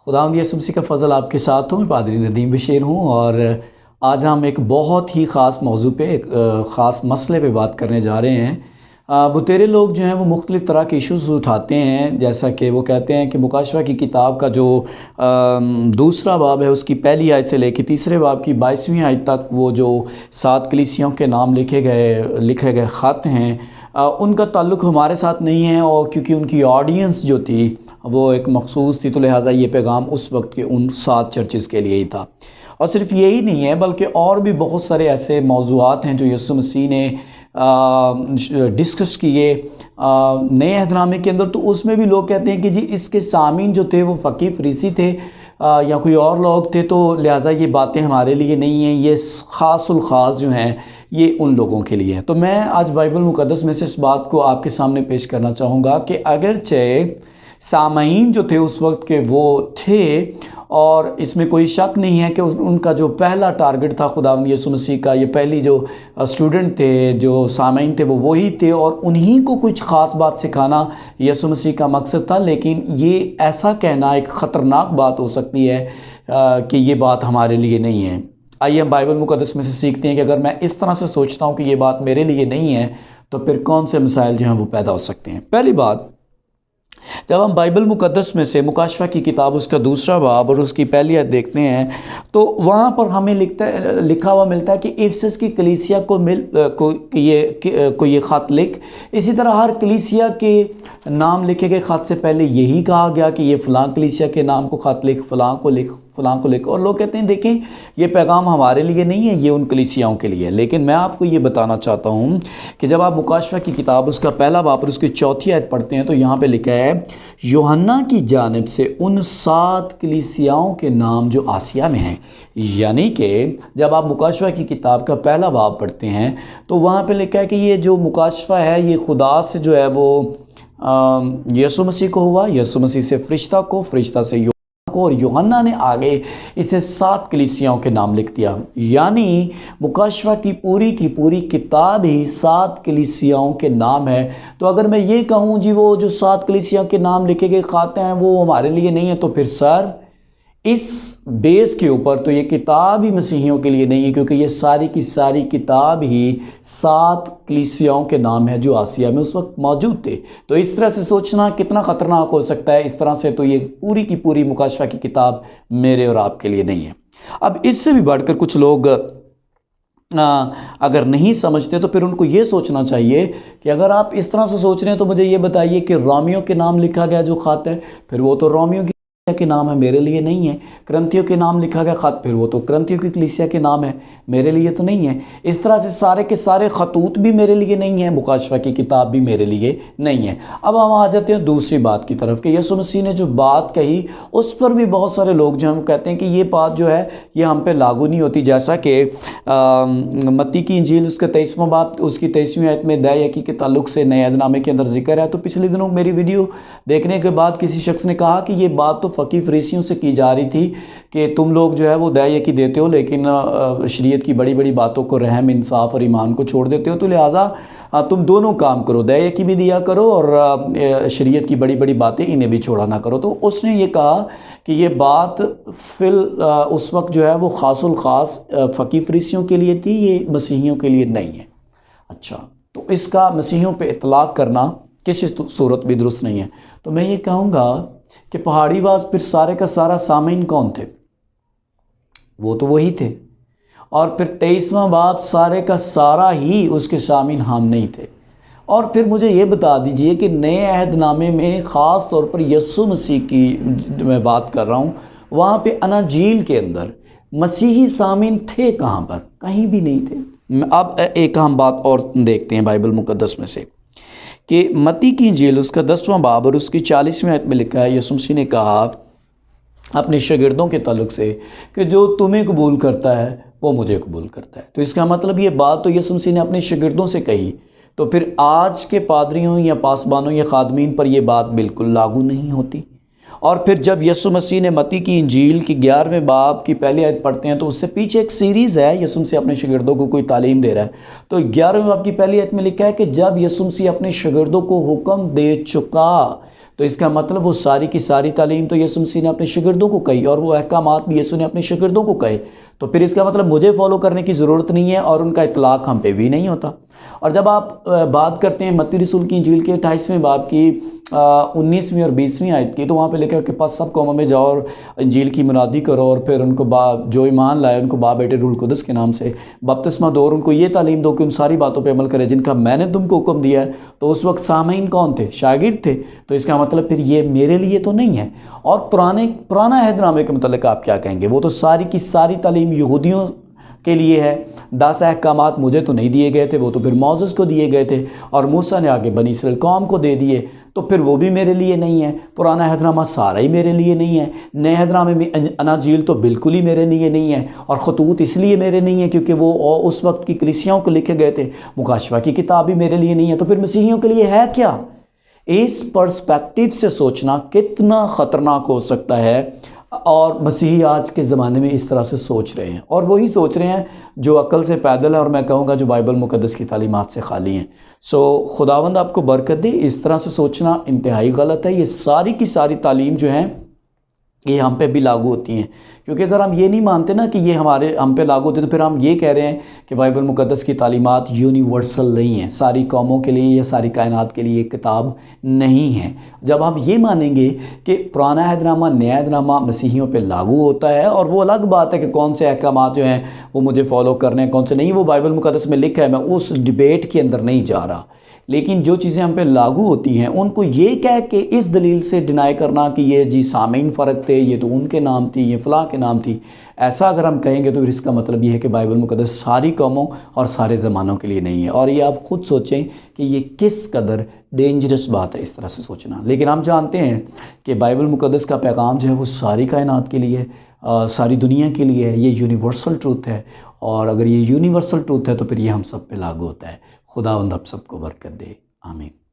خداوند یسوع مسیح کا فضل آپ کے ساتھ ہوں. میں پادری ندیم بشیر ہوں اور آج ہم ایک بہت ہی خاص موضوع پہ ایک خاص مسئلے پہ بات کرنے جا رہے ہیں. بتیرے لوگ جو ہیں وہ مختلف طرح کے ایشوز اٹھاتے ہیں، جیسا کہ وہ کہتے ہیں کہ مکاشفہ کی کتاب کا جو دوسرا باب ہے اس کی پہلی آیت سے لے کے تیسرے باب کی 22ویں آیت تک وہ جو 7 کلیسیوں کے نام لکھے گئے خط ہیں ان کا تعلق ہمارے ساتھ نہیں ہے، اور کیونکہ ان کی آڈینس جو تھی وہ ایک مخصوص تھی تو لہٰذا یہ پیغام اس وقت کے ان 7 چرچز کے لیے ہی تھا. اور صرف یہی نہیں ہے بلکہ اور بھی بہت سارے ایسے موضوعات ہیں جو یسوع مسیح نے ڈسکس کیے نئے عہد نامے کے اندر. تو اس میں بھی لوگ کہتے ہیں کہ جی اس کے سامعین جو تھے وہ فقیہ فریسی تھے یا کوئی اور لوگ تھے، تو لہٰذا یہ باتیں ہمارے لیے نہیں ہیں، یہ خاص الخاص جو ہیں یہ ان لوگوں کے لیے ہیں. تو میں آج بائبل مقدس میں سے اس بات کو آپ کے سامنے پیش کرنا چاہوں گا کہ اگرچہ سامعین جو تھے اس وقت کے وہ تھے، اور اس میں کوئی شک نہیں ہے کہ ان کا جو پہلا ٹارگٹ تھا خداوند یسوع مسیح کا، یہ پہلی جو اسٹوڈنٹ تھے جو سامعین تھے وہ وہی تھے، اور انہی کو کچھ خاص بات سکھانا یسوع مسیح کا مقصد تھا. لیکن یہ ایسا کہنا ایک خطرناک بات ہو سکتی ہے کہ یہ بات ہمارے لیے نہیں ہے. آئیے ہم بائبل مقدس میں سے سیکھتے ہیں کہ اگر میں اس طرح سے سوچتا ہوں کہ یہ بات میرے لیے نہیں ہے تو پھر کون سے مسائل جو ہیں وہ پیدا ہو سکتے ہیں. پہلی بات، جب ہم بائبل مقدس میں سے مکاشفہ کی کتاب اس کا دوسرا باب اور اس کی پہلی آیت دیکھتے ہیں تو وہاں پر ہمیں لکھا ہوا ملتا ہے کہ افسس کی کلیسیا کو یہ خط لکھ. اسی طرح ہر کلیسیا کے نام لکھے گئے خط سے پہلے یہی کہا گیا کہ یہ فلاں کلیسیا کے نام کو خط لکھ، فلاں کو لکھ، فلاں کو لکھ. اور لوگ کہتے ہیں دیکھیں یہ پیغام ہمارے لیے نہیں ہے، یہ ان کلیسیاؤں کے لیے ہے. لیکن میں آپ کو یہ بتانا چاہتا ہوں کہ جب آپ مکاشفہ کی کتاب اس کا پہلا باب اور اس کی 4 آیت پڑھتے ہیں تو یہاں پہ لکھا ہے یوحنا کی جانب سے ان 7 کلیسیاؤں کے نام جو آسیا میں ہیں. یعنی کہ جب آپ مکاشفہ کی کتاب کا پہلا باب پڑھتے ہیں تو وہاں پہ لکھا ہے کہ یہ جو مکاشفہ ہے یہ خدا سے جو ہے وہ یسوع مسیح کو ہوا، یسوع مسیح سے فرشتہ کو، فرشتہ سے اور یوحنا نے آگے اسے 7 کلیسیاؤں کے نام لکھ دیا. یعنی مکاشفہ کی پوری کتاب ہی 7 کلیسیاؤں کے نام ہے. تو اگر میں یہ کہوں جی وہ جو 7 کلیسیاؤں کے نام لکھے گئے خط ہیں وہ ہمارے لیے نہیں ہیں، تو پھر سر اس بیس کے اوپر تو یہ کتاب ہی مسیحیوں کے لیے نہیں ہے، کیونکہ یہ ساری کی ساری کتاب ہی 7 کلیسیاؤں کے نام ہے جو آسیا میں اس وقت موجود تھے. تو اس طرح سے سوچنا کتنا خطرناک ہو سکتا ہے. اس طرح سے تو یہ پوری کی پوری مکاشفہ کی کتاب میرے اور آپ کے لیے نہیں ہے. اب اس سے بھی بڑھ کر کچھ لوگ اگر نہیں سمجھتے تو پھر ان کو یہ سوچنا چاہیے کہ اگر آپ اس طرح سے سوچ رہے ہیں تو مجھے یہ بتائیے کہ رومیو کے نام لکھا گیا جو خط ہے پھر وہ تو رومیو کی کے نام ہے، میرے لیے نہیں ہے. کرنتھیوں کے نام لکھا گیا خط پھر وہ تو کرنتھیوں کی کلیسیا کے نام ہے، میرے لیے تو نہیں ہے. اس طرح سے سارے کے سارے خطوط بھی میرے لیے نہیں ہیں، مکاشفہ کی کتاب بھی میرے لیے نہیں ہے. اب ہم آ جاتے ہیں دوسری بات کی طرف کہ یسوع مسیح نے جو بات کہی اس پر بھی بہت سارے لوگ جو ہم کہتے ہیں کہ یہ بات جو ہے یہ ہم پہ لاگو نہیں ہوتی. جیسا کہ متی کی انجیل اس کا 23واں باب اس کی 23ویں آیت میں دے یکی کے تعلق سے نئے عہد نامے کے اندر ذکر ہے. تو پچھلے دنوں میری ویڈیو دیکھنے کے بعد کسی شخص نے کہا کہ یہ بات تو فقیہ فریسیوں سے کی جا رہی تھی کہ تم لوگ جو ہے وہ دے یکی دیتے ہو لیکن شریعت کی بڑی بڑی باتوں کو، رحم، انصاف اور ایمان کو چھوڑ دیتے ہو، تو لہٰذا تم دونوں کام کرو، دے یکی بھی دیا کرو اور شریعت کی بڑی بڑی باتیں انہیں بھی چھوڑا نہ کرو. تو اس نے یہ کہا کہ یہ بات اس وقت جو ہے وہ خاص الخاص فقیہ فریسیوں کے لیے تھی، یہ مسیحیوں کے لیے نہیں ہے. اچھا، تو اس کا مسیحیوں پہ اطلاق کرنا کسی صورت بھی درست نہیں ہے. تو میں یہ کہوں گا کہ پہاڑی باز پھر سارے کا سارا سامعین کون تھے؟ وہ تو وہی تھے. اور پھر 23واں باب سارے کا سارا ہی اس کے سامعین ہم نہیں تھے. اور پھر مجھے یہ بتا دیجئے کہ نئے عہد نامے میں خاص طور پر یسوع مسیح کی میں بات کر رہا ہوں، وہاں پہ اناجیل کے اندر مسیحی سامعین تھے کہاں پر؟ کہیں بھی نہیں تھے. اب ایک ہم بات اور دیکھتے ہیں بائبل مقدس میں سے کہ متی کی انجیل اس کا 10واں باب اور اس کی 40ویں آیت میں لکھا ہے یسوع مسیح نے کہا اپنے شاگردوں کے تعلق سے کہ جو تمہیں قبول کرتا ہے وہ مجھے قبول کرتا ہے. تو اس کا مطلب یہ بات تو یسوع مسیح نے اپنے شاگردوں سے کہی، تو پھر آج کے پادریوں یا پاسبانوں یا خادمین پر یہ بات بالکل لاگو نہیں ہوتی. اور پھر جب یسوع مسیح نے متی کی انجیل کی 11ویں باب کی پہلی آیت پڑھتے ہیں تو اس سے پیچھے ایک سیریز ہے، یسوع مسیح اپنے شاگردوں کو کوئی تعلیم دے رہا ہے. تو 11ویں باب کی پہلی آیت میں لکھا ہے کہ جب یسوع مسیح اپنے شاگردوں کو حکم دے چکا تو اس کا مطلب وہ ساری کی ساری تعلیم تو یسوع مسیح نے اپنے شاگردوں کو کہی، اور وہ احکامات بھی یسوع نے اپنے شاگردوں کو کہے، تو پھر اس کا مطلب مجھے فالو کرنے کی ضرورت نہیں ہے، اور ان کا اطلاق ہم پہ بھی نہیں ہوتا۔ اور جب آپ بات کرتے ہیں متی رسول کی انجیل کے 28ویں باب کی 19ویں اور 20ویں آیت کی، تو وہاں پہ لکھا ہے کہ پس سب قوموں میں جاؤ اور انجیل کی منادی کرو، اور پھر ان کو جو ایمان لائے ان کو باپ بیٹے روح القدس کے نام سے بپتسمہ دو، اور ان کو یہ تعلیم دو کہ ان ساری باتوں پہ عمل کرے جن کا میں نے تم کو حکم دیا ہے۔ تو اس وقت سامعین کون تھے؟ شاگرد تھے۔ تو اس کا مطلب پھر یہ میرے لیے تو نہیں ہے۔ اور پرانا عہد نامے کے متعلق آپ کیا کہیں گے؟ وہ تو ساری کی ساری تعلیم یہودیوں کے لیے ہے۔ 10 احکامات مجھے تو نہیں دیے گئے تھے، وہ تو پھر موسیٰ کو دیے گئے تھے، اور موسیٰ نے آگے بنی اسرائیل قوم کو دے دیے، تو پھر وہ بھی میرے لیے نہیں ہے۔ پرانا عہد نامہ سارا ہی میرے لیے نہیں ہے۔ نئے عہد نامے میں اناجیل تو بالکل ہی میرے لیے نہیں ہے، اور خطوط اس لیے میرے نہیں ہیں کیونکہ وہ اس وقت کی کلیسیاؤں کو لکھے گئے تھے۔ مکاشفہ کی کتاب بھی میرے لیے نہیں ہے، تو پھر مسیحیوں کے لیے ہے کیا؟ اس پرسپیکٹیو سے سوچنا کتنا خطرناک ہو سکتا ہے، اور مسیحی آج کے زمانے میں اس طرح سے سوچ رہے ہیں، اور وہی سوچ رہے ہیں جو عقل سے پیدل ہے، اور میں کہوں گا جو بائبل مقدس کی تعلیمات سے خالی ہیں۔ خداوند آپ کو برکت دے۔ اس طرح سے سوچنا انتہائی غلط ہے۔ یہ ساری کی ساری تعلیم جو ہیں یہ ہم پہ بھی لاگو ہوتی ہیں، کیونکہ اگر ہم یہ نہیں مانتے نا کہ یہ ہم پہ لاگو ہوتی ہے، تو پھر ہم یہ کہہ رہے ہیں کہ بائبل مقدس کی تعلیمات یونیورسل نہیں ہیں، ساری قوموں کے لیے یا ساری کائنات کے لیے ایک کتاب نہیں ہے۔ جب ہم یہ مانیں گے کہ پرانا عہد نامہ نیا عہد نامہ مسیحیوں پہ لاگو ہوتا ہے، اور وہ الگ بات ہے کہ کون سے احکامات جو ہیں وہ مجھے فالو کرنے ہیں، کون سے نہیں، وہ بائبل مقدس میں لکھا ہے، میں اس ڈیبیٹ کے اندر نہیں جا رہا۔ لیکن جو چیزیں ہم پہ لاگو ہوتی ہیں ان کو یہ کہہ کے اس دلیل سے ڈینائی کرنا کہ یہ جی سامعین فرق تھے، یہ تو ان کے نام تھی، یہ فلاں کے نام تھی، ایسا اگر ہم کہیں گے تو پھر اس کا مطلب یہ ہے کہ بائبل مقدس ساری قوموں اور سارے زمانوں کے لیے نہیں ہے۔ اور یہ آپ خود سوچیں کہ یہ کس قدر ڈینجرس بات ہے اس طرح سے سوچنا۔ لیکن ہم جانتے ہیں کہ بائبل مقدس کا پیغام جو ہے وہ ساری کائنات کے لیے، ساری دنیا کے لیے ہے، یہ یونیورسل ٹروتھ ہے، اور اگر یہ یونیورسل ٹروتھ ہے تو پھر یہ ہم سب پہ لاگو ہوتا ہے۔ خداوند آپ سب کو برکت دے، آمین۔